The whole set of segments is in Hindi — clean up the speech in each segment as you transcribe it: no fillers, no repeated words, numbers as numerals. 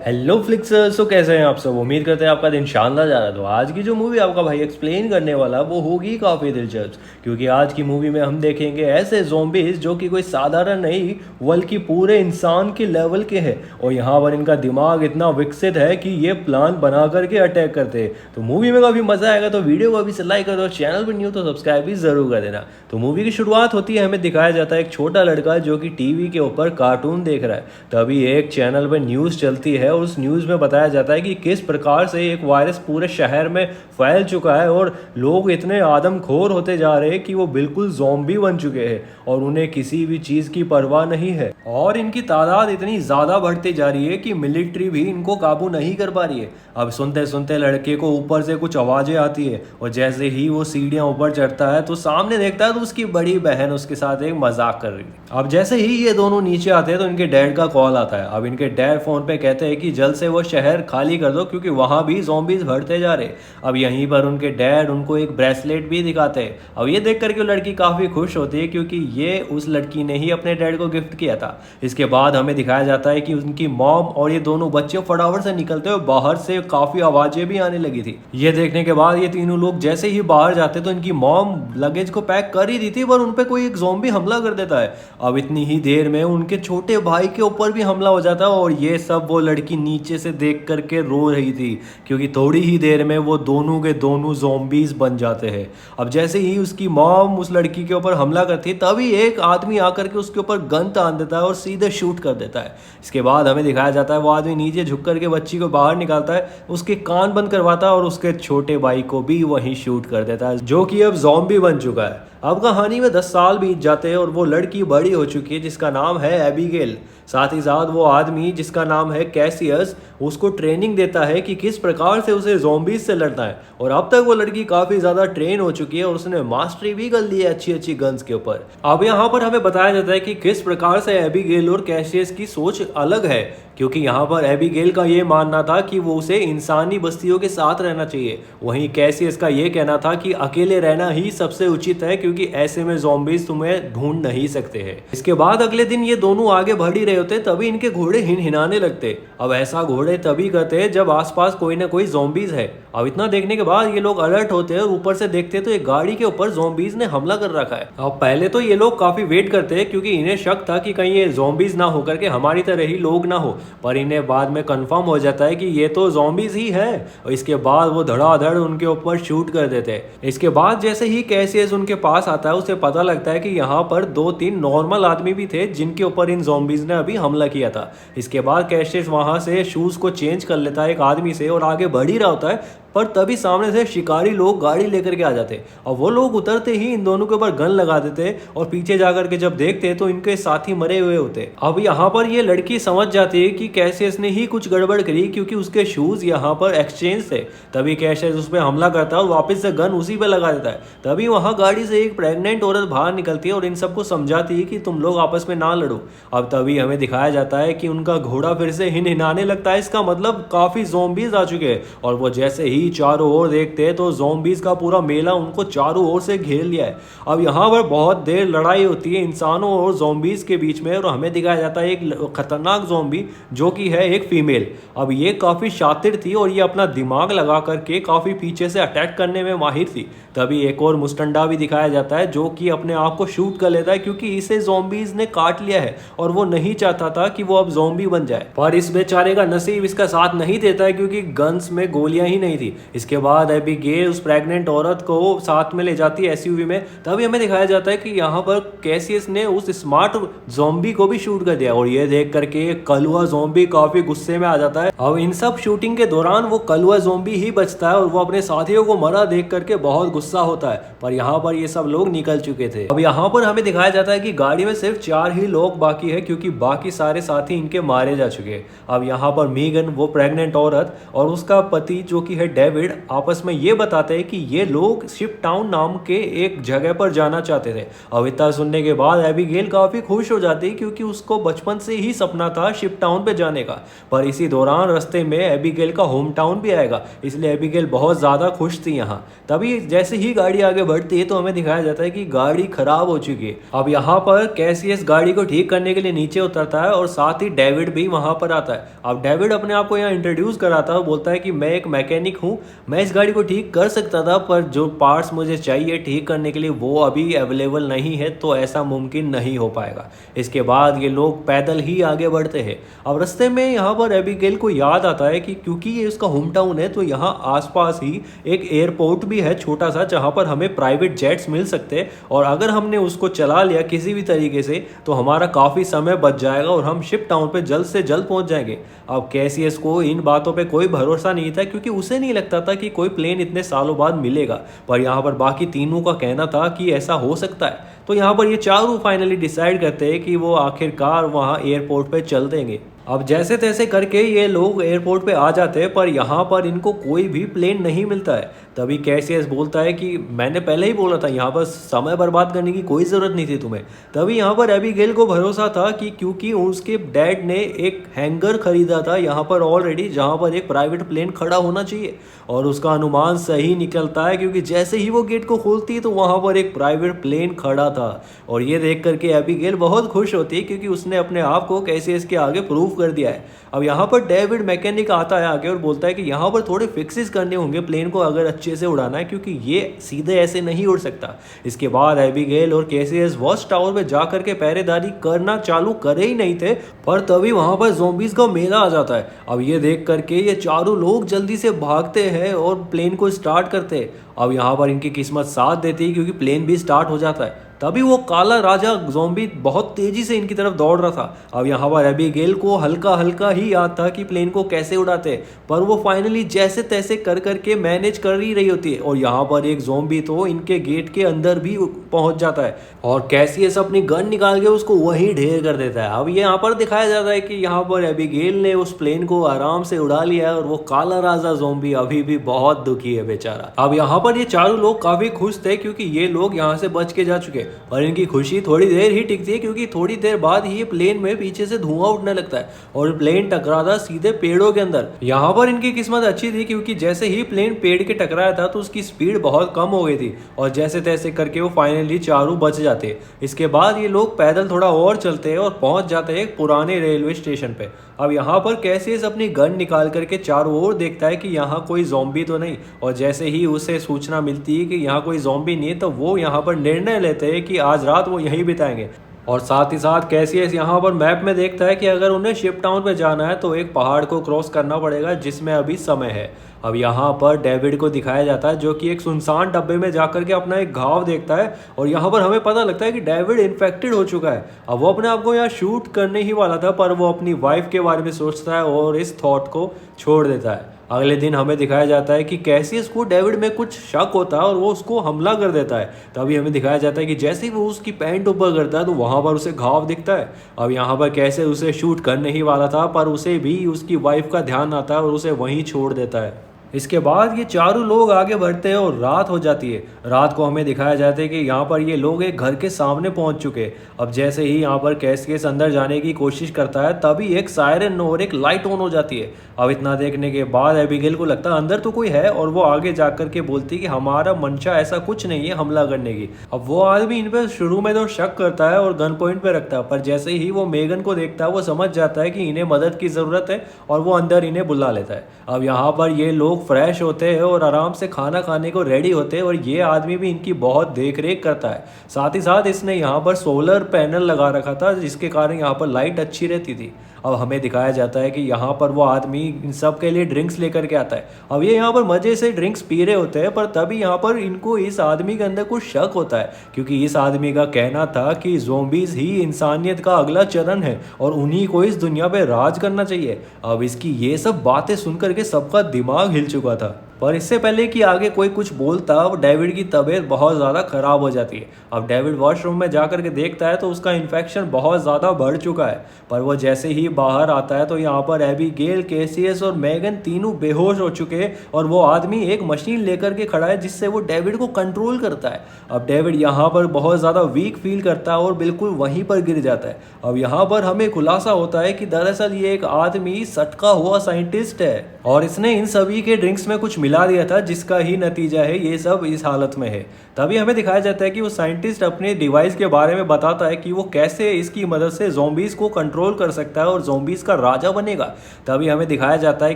हेलो फ्लिक्सर्स। तो कैसे हैं आप सब? उम्मीद करते हैं आपका दिन शानदार जा रहा है। तो आज की जो मूवी आपका भाई एक्सप्लेन करने वाला वो होगी काफ़ी दिलचस्प, क्योंकि आज की मूवी में हम देखेंगे ऐसे ज़ॉम्बीज़ जो कि कोई साधारण नहीं बल्कि पूरे इंसान के लेवल के हैं, और यहाँ पर इनका दिमाग इतना विकसित है कि ये प्लान बना करके अटैक करते हैं। तो मूवी में काफ़ी मज़ा आएगा। तो वीडियो को अभी से लाइक कर दो, चैनल पर न्यू तो सब्सक्राइब भी ज़रूर कर देना। तो मूवी की शुरुआत होती है, हमें दिखाया जाता है एक छोटा लड़का जो कि टीवी के ऊपर कार्टून देख रहा है। तभी एक चैनल पर न्यूज़ चलती है और उस न्यूज़ में बताया जाता है कि किस प्रकार से एक वायरस पूरे शहर में फैल चुका है और लोग इतने आदमखोर होते जा रहे हैं कि वो बिल्कुल ज़ॉम्बी बन चुके हैं और उन्हें किसी भी चीज़ की परवाह नहीं है। और इनकी तादाद इतनी ज़्यादा बढ़ती जा रही है कि मिलिट्री भी इनको काबू नहीं कर पा रही है। अब सुनते सुनते लड़के को ऊपर से कुछ आवाज़ें आती है और जैसे ही वो सीढ़ियाँ ऊपर चढ़ता है तो सामने देखता है तो उसकी बड़ी बहन उसके साथ एक मजाक कर रही है। अब जैसे ही ये दोनों नीचे आते हैं तो इनके डैड का कॉल आता है। अब इनके डैड फ़ोन पे कहते हैं कि जल्द से वो शहर खाली कर दो क्योंकि वहाँ भी ज़ॉम्बीज़ बढ़ते जा रहे। अब यहीं पर उनके डैड उनको एक ब्रेसलेट भी दिखाते हैं। अब ये देख करके लड़की काफ़ी खुश होती है क्योंकि ये उस लड़की ने ही अपने डैड को गिफ्ट किया था। इसके बाद हमें दिखाया जाता है कि उनकी मॉम और ये दोनों बच्चे फटाफट से निकलते हुए बाहर से काफ़ी आवाज़ें भी आने लगी थी। ये देखने के बाद ये तीनों लोग जैसे ही बाहर जाते तो इनकी मॉम लगेज को पैक कर ही दी थी, पर उन पर कोई एक ज़ॉम्बी हमला कर देता है। अब इतनी ही देर में उनके छोटे भाई के ऊपर भी हमला हो जाता है और ये सब वो लड़की नीचे से देख करके रो रही थी क्योंकि थोड़ी ही देर में वो दोनों के दोनों ज़ॉम्बीज़ बन जाते हैं। अब जैसे ही उसकी मॉम उस लड़की के ऊपर हमला करती है तभी एक आदमी आकर के उसके ऊपर गन तान देता है और सीधे शूट कर देता है। इसके बाद हमें दिखाया जाता है वो आदमी नीचे झुक करके बच्ची को बाहर निकालता है, उसके कान बंद करवाता है और उसके छोटे भाई को भी वहीं शूट कर देता है जो कि अब ज़ॉम्बी बन चुका है। अब कहानी में 10 साल बीत जाते हैं और वो लड़की बड़ी हो चुकी है जिसका नाम है एबिगेल। साथ ही साथ वो आदमी जिसका नाम है कैसियस उसको ट्रेनिंग देता है कि किस प्रकार से उसे ज़ॉम्बीज से लड़ना है, और अब तक वो लड़की काफ़ी ज़्यादा ट्रेन हो चुकी है और उसने मास्टरी भी कर ली है अच्छी अच्छी गन्स के ऊपर। अब यहाँ पर हमें बताया जाता है कि किस प्रकार से एबिगेल और कैसियस की सोच अलग है, क्योंकि यहाँ पर एबिगेल का ये मानना था कि वो उसे इंसानी बस्तियों के साथ रहना चाहिए, वहीं कैसियस का ये कहना था कि अकेले रहना ही सबसे उचित है क्योंकि ऐसे में ज़ॉम्बीज तुम्हें ढूंढ नहीं सकते हैं। इसके बाद अगले दिन ये दोनों आगे बढ़ ही रहे होते तभी इनके घोड़े हिनहिनाने लगते। अब ऐसा घोड़े तभी करते जब आसपास कोई ना कोई ज़ॉम्बीज है। अब इतना देखने के बाद ये लोग अलर्ट होते हैं और ऊपर से देखते तो एक गाड़ी के ऊपर ज़ॉम्बीज ने हमला कर रखा है। अब पहले तो ये लोग काफी वेट करते हैं क्योंकि इन्हें शक था कि कहीं ये ज़ॉम्बीज ना होकर के हमारी तरह ही लोग ना हो, पर इन्हें बाद में कंफर्म हो जाता है कि ये तो ज़ॉम्बीज ही है और इसके बाद वो धड़ाधड़ उनके ऊपर शूट कर देते हैं। इसके बाद जैसे ही कैसियस उनके पास आता है उसे पता लगता है कि यहाँ पर 2-3 नॉर्मल आदमी भी थे जिनके ऊपर इन ज़ॉम्बीज ने अभी हमला किया था। इसके बाद कैसियस वहाँ से शूज़ को चेंज कर लेता है एक आदमी से और आगे बढ़ ही रहा होता है, पर तभी सामने से शिकारी लोग गाड़ी लेकर के आ जाते और वो लोग उतरते ही इन दोनों के ऊपर गन लगा देते और पीछे जाकर के जब देखते तो इनके साथी मरे हुए होते। अब यहाँ पर ये लड़की समझ जाती है कि कैसियस ने ही कुछ गड़बड़ करी क्योंकि उसके शूज यहाँ पर एक्सचेंज थे। तभी कैसियस उस पर हमला करता है और वापस से गन उसी पे लगा देता है। तभी वहाँ गाड़ी से एक प्रेग्नेंट औरत बाहर निकलती है और इन सबको समझाती है कि तुम लोग आपस में ना लड़ो। अब तभी हमें दिखाया जाता है कि उनका घोड़ा फिर से हिनहिनाने लगता है, इसका मतलब काफी ज़ॉम्बीज आ चुके हैं और वो जैसे ही चारों ओर देखते हैं तो ज़ॉम्बीज का पूरा मेला उनको चारों ओर से घेर लिया है। अब यहाँ पर बहुत देर लड़ाई होती है इंसानों और ज़ॉम्बीज के बीच में और हमें दिखाया जाता है एक खतरनाक ज़ॉम्बी जो कि है एक फीमेल। अब ये काफ़ी शातिर थी और ये अपना दिमाग लगा करके काफ़ी पीछे से अटैक करने में माहिर थी। तभी एक और मुस्टंडा भी दिखाया जाता है जो कि अपने आप को शूट कर लेता है क्योंकि इसे ज़ॉम्बीज ने काट लिया है और वो नहीं चाहता था कि वो अब ज़ॉम्बी बन जाए, पर इस बेचारे का नसीब इसका साथ नहीं देता है क्योंकि गन्स में गोलियां ही नहीं थी। इसके बाद एबिगेल उस प्रेग्नेंट औरत को साथ में ले जाती है एसयूवी में। तभी हमें दिखाया जाता है कि यहाँ पर कैसियस ने उस स्मार्ट ज़ॉम्बी को भी शूट कर दिया और ये देख करके कलुआ ज़ॉम्बी काफी गुस्से में आ जाता है। अब इन सब शूटिंग के दौरान वो कलुआ ज़ॉम्बी ही बचता है और वो अपने साथियों को मरा देख करके बहुत गुस्सा होता है, पर यहाँ पर ये सब लोग निकल चुके थे। अब यहाँ पर हमें दिखाया जाता है कि गाड़ी में सिर्फ 4 ही लोग बाकी है क्योंकि बाकी सारे साथी इनके मारे जा चुके हैं। अब यहाँ पर मीगन वो प्रेग्नेंट औरत और उसका पति जो कि है डेविड आपस में ये बताते हैं कि ये लोग शिप टाउन नाम के एक जगह पर जाना चाहते थे। अब इतना सुनने के बाद एबिगेल काफ़ी खुश हो जाती क्योंकि उसको बचपन से ही सपना था शिप टाउन पे जाने का। पर इसी दौरान रास्ते में एबिगेल का होम टाउन भी आएगा, इसलिए एबिगेल बहुत ज़्यादा खुश थी यहाँ। तभी जैसे ही गाड़ी आगे बढ़ती है तो हमें दिखाया जाता है कि गाड़ी खराब हो चुकी है। अब यहाँ पर कैसियस गाड़ी को ठीक करने के लिए नीचे उतरता है और साथ ही डेविड भी वहाँ पर आता है। अब डेविड अपने आप को यहाँ इंट्रोड्यूस कराता है और बोलता है कि मैं एक मैकेनिक हूँ, मैं इस गाड़ी को ठीक कर सकता था पर जो पार्ट्स मुझे चाहिए ठीक करने के लिए वो अभी अवेलेबल नहीं है, तो ऐसा मुमकिन नहीं हो पाएगा। इसके बाद ये लोग पैदल ही आगे बढ़ते हैं। अब रास्ते में यहाँ पर एबिगेल को याद आता है कि क्योंकि ये उसका होम टाउन है तो यहाँ आसपास ही एक एयरपोर्ट भी है छोटा सा, जहाँ पर हमें प्राइवेट जेट्स मिल सकते हैं और अगर हमने उसको चला लिया किसी भी तरीके से तो हमारा काफ़ी समय बच जाएगा और हम शिप टाउन पे जल्द से जल्द पहुंच जाएंगे। अब कैसियस को इन बातों पे कोई भरोसा नहीं था क्योंकि उसे नहीं लगता था कि कोई प्लेन इतने सालों बाद मिलेगा, पर यहाँ पर बाकी तीनों का कहना था कि ऐसा हो सकता है। तो यहाँ पर ये चारों फाइनली डिसाइड करते हैं कि वो आखिरकार वहाँ एयरपोर्ट पे चल देंगे। अब जैसे तैसे करके ये लोग एयरपोर्ट पे आ जाते हैं पर यहाँ पर इनको कोई भी प्लेन नहीं मिलता है। तभी कैसियस बोलता है कि मैंने पहले ही बोला था यहाँ पर समय बर्बाद करने की कोई ज़रूरत नहीं थी तुम्हें। तभी यहाँ पर एबिगेल को भरोसा था कि क्योंकि उसके डैड ने एक हैंगर खरीदा था यहाँ पर ऑलरेडी, जहाँ पर एक प्राइवेट प्लेन खड़ा होना चाहिए, और उसका अनुमान सही निकलता है क्योंकि जैसे ही वो गेट को खोलती है तो वहाँ पर एक प्राइवेट प्लेन खड़ा था। और ये देख करके एबिगेल बहुत खुश होती है क्योंकि उसने अपने आप को कैसियस के आगे प्रूव कर दिया है। अब यहाँ पर डेविड मैकेनिक आता है आगे और बोलता है कि यहाँ पर थोड़े फिक्सेस करने होंगे प्लेन को अगर अच्छे से उड़ाना है, क्योंकि ये सीधे ऐसे नहीं उड़ सकता। इसके बाद एबिगेल और कैसियस वॉच टावर पे जाकर के पहरेदारी करना चालू करे ही नहीं थे, पर तभी वहाँ पर ज़ॉम्बीज़ का मेला आ जाता है। अब ये देख करके ये चारों लोग जल्दी से भागते हैं और प्लेन को स्टार्ट करते हैं। अब यहाँ पर इनकी किस्मत साथ देती है क्योंकि प्लेन भी स्टार्ट हो जाता है। तभी वो काला राजा ज़ॉम्बी बहुत तेजी से इनकी तरफ दौड़ रहा था। अब यहाँ पर एबिगेल को हल्का हल्का ही याद था कि प्लेन को कैसे उड़ाते, पर वो फाइनली जैसे तैसे कर करके मैनेज कर ही रही होती है और यहाँ पर एक ज़ॉम्बी तो इनके गेट के अंदर भी पहुंच जाता है और कैसियस अपनी गन निकाल के उसको वहीं ढेर कर देता है। अब ये यहाँ पर दिखाया जाता है कि यहाँ पर एबिगेल ने उस प्लेन को आराम से उड़ा लिया है और वो काला राजा ज़ॉम्बी अभी भी बहुत दुखी है बेचारा। अब यहाँ पर ये चारों लोग काफ़ी खुश थे क्योंकि ये लोग यहाँ से बच के जा चुके, और इनकी खुशी थोड़ी देर ही टिकती है क्योंकि थोड़ी देर बाद ही प्लेन में पीछे से धुआं उठने लगता है और प्लेन टकराता सीधे पेड़ों के अंदर। यहाँ पर इनकी किस्मत अच्छी थी क्योंकि जैसे ही प्लेन पेड़ के टकराया था तो उसकी स्पीड बहुत कम हो गई थी और जैसे तैसे करके वो फाइनली चारों बच जाते। इसके बाद ये लोग पैदल थोड़ा और चलते हैं और पहुंच जाते हैं एक पुराने रेलवे स्टेशन पे। अब यहाँ पर कैसियस अपनी गन निकाल करके चारों ओर देखता है कि यहाँ कोई ज़ॉम्बी तो नहीं, और जैसे ही उसे सूचना मिलती है कि यहाँ कोई ज़ॉम्बी नहीं है तो वो यहाँ पर निर्णय लेते हैं कि आज रात वो यहीं बिताएंगे। और साथ ही साथ कैसियस यहाँ पर मैप में देखता है कि अगर उन्हें शिप टाउन पे जाना है तो एक पहाड़ को क्रॉस करना पड़ेगा जिसमें अभी समय है। अब यहाँ पर डेविड को दिखाया जाता है जो कि एक सुनसान डब्बे में जाकर के अपना एक घाव देखता है और यहाँ पर हमें पता लगता है कि डेविड इन्फेक्टेड हो चुका है। अब वो अपने आप को यहाँ शूट करने ही वाला था पर वो अपनी वाइफ के बारे में सोचता है और इस थॉट को छोड़ देता है। अगले दिन हमें दिखाया जाता है कि कैसियस को डेविड में कुछ शक होता है और वो उसको हमला कर देता है। तभी हमें दिखाया जाता है कि जैसे ही वो उसकी पैंट ऊपर करता है तो वहाँ पर उसे घाव दिखता है। अब यहाँ पर कैसे उसे शूट करने ही वाला था पर उसे भी उसकी वाइफ का ध्यान आता है और उसे वहीं छोड़ देता है। इसके बाद ये चारों लोग आगे बढ़ते हैं और रात हो जाती है। रात को हमें दिखाया जाता है कि यहाँ पर ये लोग एक घर के सामने पहुँच चुके। अब जैसे ही यहाँ पर कैसियस अंदर जाने की कोशिश करता है तभी एक सायरन और एक लाइट ऑन हो जाती है। अब इतना देखने के बाद एबिगेल को लगता है अंदर तो कोई है और वो आगे जाकर के बोलती है कि हमारा मंशा ऐसा कुछ नहीं है हमला करने की। अब वो आदमी इन पर शुरू में तो शक करता है और गन पॉइंट पे रखता है, पर जैसे ही वो मेगन को देखता है वो समझ जाता है कि इन्हें मदद की ज़रूरत है और वो अंदर इन्हें बुला लेता है। अब यहाँ पर ये लोग फ्रेश होते हैं और आराम से खाना खाने को रेडी होते हैं और ये आदमी भी इनकी बहुत देख रेख करता है। साथ ही साथ इसने यहाँ पर सोलर पैनल लगा रखा था जिसके कारण यहाँ पर लाइट अच्छी रहती थी। अब हमें दिखाया जाता है कि यहाँ पर वो आदमी इन सब के लिए ड्रिंक्स लेकर के आता है। अब ये यहाँ पर मज़े से ड्रिंक्स पी रहे होते हैं पर तभी यहाँ पर इनको इस आदमी के अंदर कुछ शक होता है क्योंकि इस आदमी का कहना था कि ज़ॉम्बीज़ ही इंसानियत का अगला चरण है और उन्हीं को इस दुनिया पे राज करना चाहिए। अब इसकी ये सब बातें सुन करके सबका दिमाग हिल चुका था। पर इससे पहले कि आगे कोई कुछ बोलता, अब डेविड की तबीयत बहुत ज़्यादा ख़राब हो जाती है। अब डेविड वॉशरूम में जा कर के देखता है तो उसका इन्फेक्शन बहुत ज़्यादा बढ़ चुका है। पर वो जैसे ही बाहर आता है तो यहाँ पर एबीगेल, केसीएस और मेगन तीनों बेहोश हो चुके हैं और वो आदमी एक मशीन लेकर के खड़ा है जिससे वो डेविड को कंट्रोल करता है। अब डेविड यहाँ पर बहुत ज़्यादा वीक फील करता है और बिल्कुल वहीं पर गिर जाता है। अब यहाँ पर हमें खुलासा होता है कि दरअसल ये एक आदमी सटका हुआ साइंटिस्ट है और इसने इन सभी के ड्रिंक्स में कुछ मिला दिया था, जिसका ही नतीजा है ये सब इस हालत में है। तभी हमें दिखाया जाता है कि वो साइंटिस्ट अपने डिवाइस के बारे में बताता है कि वो कैसे इसकी मदद से ज़ॉम्बीज़ को कंट्रोल कर सकता है और ज़ॉम्बीज़ का राजा बनेगा। तभी हमें दिखाया जाता है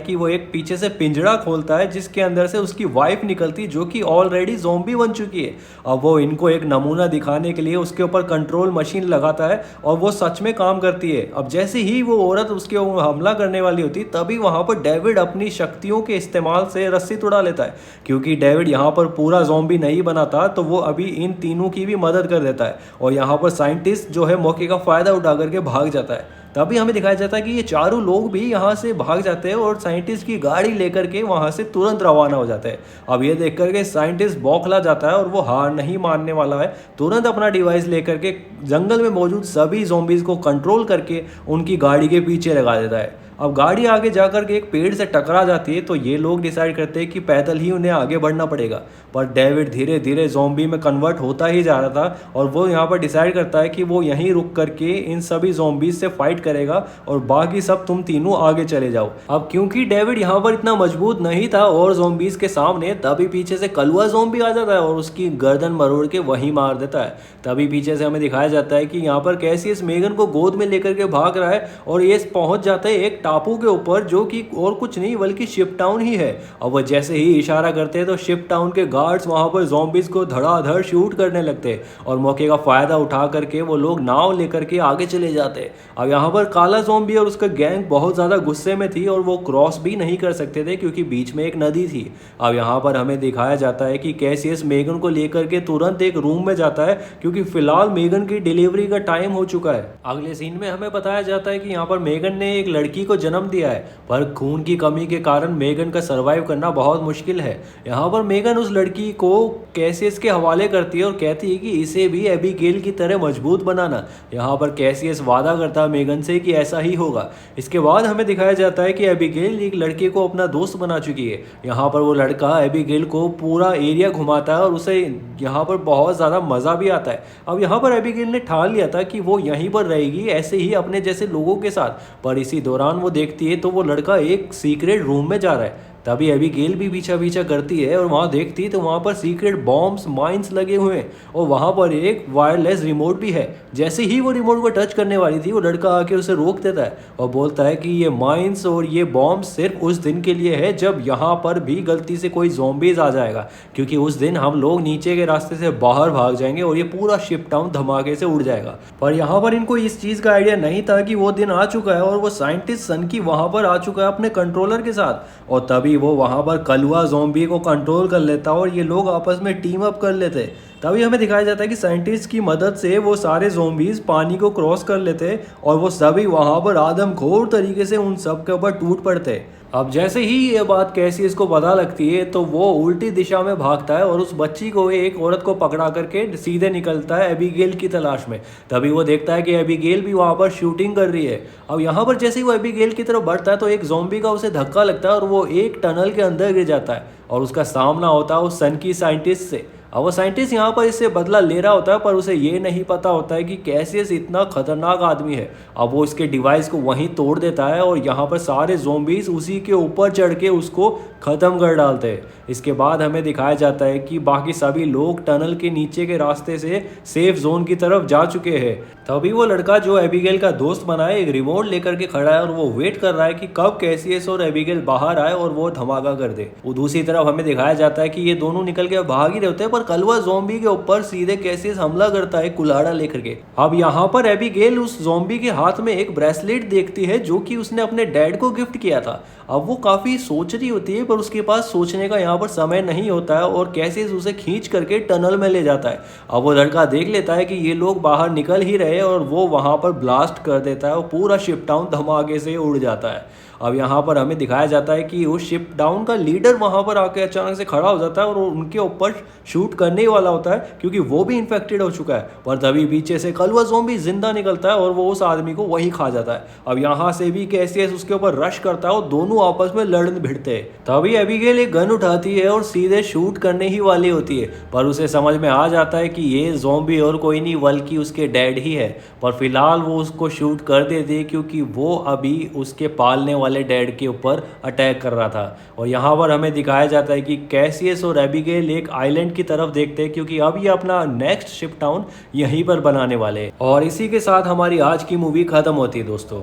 कि वो एक पीछे से पिंजरा खोलता है जिसके अंदर से उसकी वाइफ निकलती, जो कि ऑलरेडी ज़ॉम्बी बन चुकी है। अब वो इनको एक नमूना दिखाने के लिए उसके ऊपर कंट्रोल मशीन लगाता है और वो सच में काम करती है। अब जैसे ही वो औरत उसके ऊपर हमला करने वाली होती, तभी वहाँ पर डेविड अपनी शक्तियों के इस्तेमाल से रस्सी तोड़ा लेता है। क्योंकि डेविड यहाँ पर पूरा ज़ॉम्बी नहीं बना था तो वो अभी इन तीनों की भी मदद कर देता है और यहाँ पर साइंटिस्ट जो है मौके का फ़ायदा उठा करके भाग जाता है। तभी हमें दिखाया जाता है कि ये चारों लोग भी यहाँ से भाग जाते हैं और साइंटिस्ट की गाड़ी लेकर के वहाँ से तुरंत रवाना हो जाते हैं। अब ये देख करके साइंटिस्ट बौखला जाता है और वो हार नहीं मानने वाला है। तुरंत अपना डिवाइस लेकर के जंगल में मौजूद सभी ज़ॉम्बीज़ को कंट्रोल करके उनकी गाड़ी के पीछे लगा देता है। अब गाड़ी आगे जाकर के एक पेड़ से टकरा जाती है तो ये लोग डिसाइड करते हैं कि पैदल ही उन्हें आगे बढ़ना पड़ेगा। पर डेविड धीरे धीरे ज़ॉम्बी में कन्वर्ट होता ही जा रहा था और वो यहाँ पर डिसाइड करता है कि वो यहीं रुक करके इन सभी ज़ॉम्बीज़ से फाइट करेगा और बाकी सब तुम तीनों आगे चले जाओ। अब क्योंकि डेविड यहाँ पर इतना मजबूत नहीं था और ज़ॉम्बीज़ के सामने, तभी पीछे से कलुआ ज़ॉम्बी आ जाता है और उसकी गर्दन मरोड़ के वहीं मार देता है। तभी पीछे से हमें दिखाया जाता है कि यहाँ पर कैसियस मेगन को गोद में लेकर के भाग रहा है और ये पहुंच जाता है एक टापू के ऊपर, जो कि और कुछ नहीं बल्कि शिप टाउन ही है। अब वो जैसे ही इशारा करते हैं तो शिप टाउन के गार्ड्स वहां पर ज़ॉम्बीज़ को धड़ाधड़ शूट करने लगते हैं और मौके का फायदा उठा करके वो लोग नाव लेकर के आगे चले जाते हैं। अब यहाँ पर काला ज़ॉम्बी और उसका गैंग बहुत ज़्यादा गुस्से में थी और वो क्रॉस भी नहीं कर सकते थे क्योंकि बीच में एक नदी थी। अब यहाँ पर हमें दिखाया जाता है कि कैसियस मेगन को लेकर के तुरंत एक रूम में जाता है क्योंकि फिलहाल मेगन की डिलीवरी का टाइम हो चुका है। अगले सीन में हमें बताया जाता है कि यहाँ पर मेगन ने एक लड़की को जन्म दिया है, पर खून की कमी के कारण मेगन का सरवाइव करना बहुत मुश्किल है। यहाँ पर मेगन उस लड़की को कैसियस के हवाले करती है और कहती है कि इसे भी एबीगेल की तरह मजबूत बनाना। यहाँ पर कैसियस वादा करता है मेगन से कि ऐसा ही होगा। इसके बाद हमें दिखाया जाता है कि एबीगेल एक लड़के को अपना दोस्त बना चुकी है। यहाँ पर वो लड़का एबीगेल को पूरा एरिया घुमाता है और उसे यहाँ पर बहुत ज़्यादा मज़ा भी आता है। अब यहाँ पर एबीगेल ने ठान लिया था कि वो यहीं पर रहेगी ऐसे ही अपने जैसे लोगों के साथ, पर इसी दौरान वो देखती है तो वो लड़का एक सीक्रेट रूम में जा रहा है। तभी एबीगेल भी पीछा पीछा करती है और वहाँ देखती है तो वहाँ पर सीक्रेट बॉम्ब्स माइंस लगे हुए हैं और वहाँ पर एक वायरलेस रिमोट भी है। जैसे ही वो रिमोट को टच करने वाली थी वो लड़का आके उसे रोक देता है और बोलता है कि ये माइंस और ये बॉम्ब्स सिर्फ उस दिन के लिए है जब यहाँ पर भी गलती से कोई ज़ॉम्बीज़ आ जाएगा, क्योंकि उस दिन हम लोग नीचे के रास्ते से बाहर भाग जाएंगे और ये पूरा शिप टाउन धमाके से उड़ जाएगा। पर यहाँ पर इनको इस चीज़ का आइडिया नहीं था कि वो दिन आ चुका है और वो साइंटिस्ट सनकी वहाँ पर आ चुका है अपने कंट्रोलर के साथ और तभी वो वहाँ पर कलुआ ज़ॉम्बी को कंट्रोल कर लेता और ये लोग आपस में टीम अप कर लेते। तभी हमें दिखाया जाता है कि साइंटिस्ट की मदद से वो सारे ज़ॉम्बीज़ पानी को क्रॉस कर लेते और वो सभी वहाँ पर आदमखोर तरीके से उन सब के ऊपर टूट पड़ते। अब जैसे ही ये बात कैसियस को पता लगती है तो वो उल्टी दिशा में भागता है और उस बच्ची को, एक औरत को पकड़ा करके सीधे निकलता है एबीगेल की तलाश में। तभी वो देखता है कि एबीगेल भी वहाँ पर शूटिंग कर रही है। अब यहाँ पर जैसे ही वो एबीगेल की तरफ बढ़ता है तो एक ज़ॉम्बी का उसे धक्का लगता है और वो एक टनल के अंदर गिर जाता है और उसका सामना होता है उस सन की साइंटिस्ट से। अब वो साइंटिस्ट यहाँ पर इससे बदला ले रहा होता है, पर उसे ये नहीं पता होता है कि कैसियस इतना खतरनाक आदमी है। अब वो इसके डिवाइस को वहीं तोड़ देता है और यहाँ पर सारे ज़ॉम्बीज़ उसी के ऊपर चढ़ के उसको ख़त्म कर डालते हैं। इसके बाद हमें दिखाया जाता है कि बाकी सभी लोग टनल के नीचे के रास्ते से सेफ जोन की तरफ जा चुके हैं। तभी वो लड़का जो एबीगेल का दोस्त बना है एक रिमोट लेकर के खड़ा है और वो वेट कर रहा है कि कब कैसियस और एबीगेल बाहर आए और वो धमाका कर दे। वो दूसरी तरफ हमें दिखाया जाता है कि ये दोनों निकल के भाग ही रहे होते हैं, पर कलवा ज़ॉम्बी के ऊपर सीधे कैसियस हमला करता है कुल्हाड़ा लेकर के। अब यहाँ पर एबिगेल उस ज़ॉम्बी के हाथ में एक ब्रेसलेट देखती है जो कि उसने अपने डैड को गिफ्ट किया था। अब वो काफ़ी सोच रही होती है पर उसके पास सोचने का यहाँ पर समय नहीं होता है और कैसियस उसे खींच करके टनल में ले जाता है। अब वो लड़का देख लेता है कि ये लोग बाहर निकल ही रहे और वो वहाँ पर ब्लास्ट कर देता है और पूरा शिप टाउन धमाके से उड़ जाता है। अब यहाँ पर हमें दिखाया जाता है कि उस शिप डाउन का लीडर वहाँ पर आके अचानक से खड़ा हो जाता है और उनके ऊपर शूट करने ही वाला होता है क्योंकि वो भी इन्फेक्टेड हो चुका है। पर तभी पीछे से कलवा ज़ॉम्बी जिंदा निकलता है और वो उस आदमी को वहीं खा जाता है। अब यहाँ से भी कैसियस उसके ऊपर रश करता है और दोनों आपस में लड़ने भिड़ते हैं। तभी एबिगेल एक गन उठाती है और सीधे शूट करने ही वाली होती है पर उसे समझ में आ जाता है कि ये ज़ॉम्बी और कोई नहीं बल्कि उसके डैड ही है। पर फिलहाल वो उसको शूट कर देती है क्योंकि वो अभी उसके पालने वाले डैड के ऊपर अटैक कर रहा था। और यहाँ पर हमें दिखाया जाता है कि कैसियस और एबिगेल एक आइलैंड की तरफ देखते हैं क्योंकि अब ये अपना नेक्स्ट शिप टाउन यहीं पर बनाने वाले हैं। और इसी के साथ हमारी आज की मूवी खत्म होती है दोस्तों।